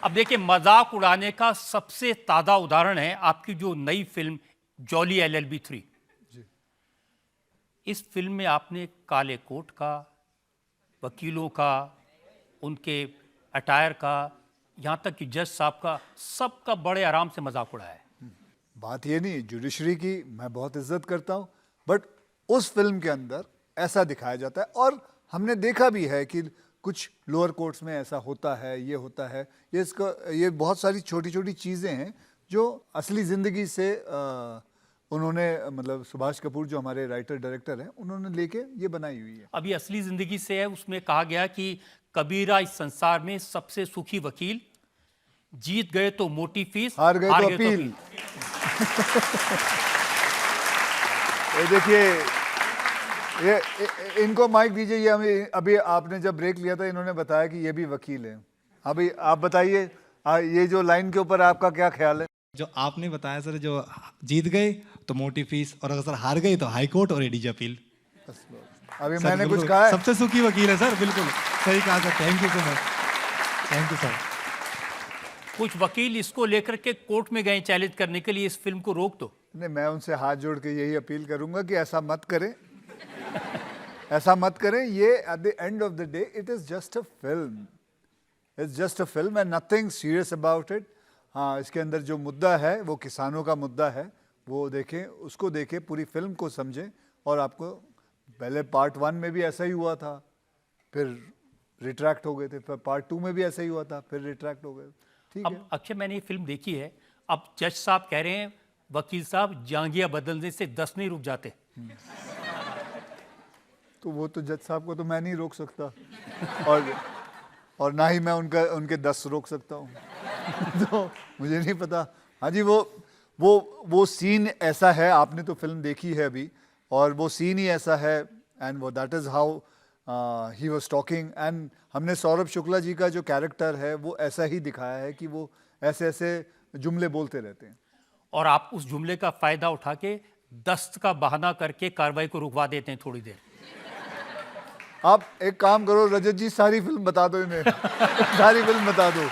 अब देखिए, मजाक उड़ाने का सबसे ताज़ा उदाहरण है आपकी जो नई फिल्म जॉली LLB 3। इस फिल्म में आपने काले कोट का, वकीलों का, उनके अटायर का, यहाँ तक कि जज साहब का, सबका बड़े आराम से मजाक उड़ाया है। बात ये नहीं, जुडिशरी की मैं बहुत इज्जत करता हूँ, बट उस फिल्म के अंदर ऐसा दिखाया जाता है और हमने देखा भी है कि कुछ लोअर कोर्ट्स में ऐसा होता है, ये होता है, ये बहुत सारी छोटी छोटी चीज़ें हैं जो असली ज़िंदगी से उन्होंने मतलब सुभाष कपूर जो हमारे राइटर डायरेक्टर हैं उन्होंने लेके ये बनाई हुई है। अभी असली जिंदगी से है, उसमें कहा गया कि कबीरा इस संसार में सबसे सुखी वकील, जीत गए तो मोटी फीस, हार गए तो अपील। ये देखिए, ये इनको माइक दीजिए। ये हमें अभी आपने जब ब्रेक लिया था इन्होंने बताया कि ये भी वकील है। अभी आप बताइए, ये जो लाइन के ऊपर आपका क्या ख्याल है? जो आपने बताया सर, जो जीत गए तो मोटी फीस और अगर सर हार गए तो हाई कोर्ट और एडीजे अपील। अभी मैंने कुछ कहा है? सबसे सुखी वकील है सर, बिल्कुल सही कहा sir. Thank you so much, thank you sir. कुछ वकील इसको लेकर के कोर्ट में गए चैलेंज करने के लिए, इस फिल्म को रोक दो। नहीं, मैं उनसे हाथ जोड़ के यही अपील करूंगा कि ऐसा मत करें, ऐसा मत करें। ये at the end of the day it is just a film, it's just a film and nothing serious about it. हाँ, इसके अंदर जो मुद्दा है वो किसानों का मुद्दा है, वो देखें, उसको देखें, पूरी फिल्म को समझें। और आपको पहले पार्ट 1 में भी ऐसा ही हुआ था, फिर रिट्रैक्ट हो गए थे, फिर पार्ट 2 में भी ऐसा ही हुआ था, फिर रिट्रैक्ट हो गए। ठीक है। अब अक्षय, मैंने ये फिल्म देखी है। अब जज साहब कह रहे हैं, वकील साहब जांघिया बदलने से 10 नहीं रुक जाते। तो वो तो जज साहब को तो मैं नहीं रोक सकता और ना ही मैं उनके 10 रोक सकता हूँ। तो मुझे नहीं पता। हाँ जी, वो सीन ऐसा है, आपने तो फिल्म देखी है अभी, और वो सीन ही ऐसा है एंड वो that is how he was talking. And हमने सौरभ शुक्ला जी का जो कैरेक्टर है वो ऐसा ही दिखाया है कि वो ऐसे ऐसे जुमले बोलते रहते हैं और आप उस जुमले का फायदा उठा के दस्त का बहाना करके कार्रवाई को रुकवा देते हैं थोड़ी देर। आप एक काम करो रजत जी, सारी फिल्म बता दो इन्हें। सारी फिल्म बता दो।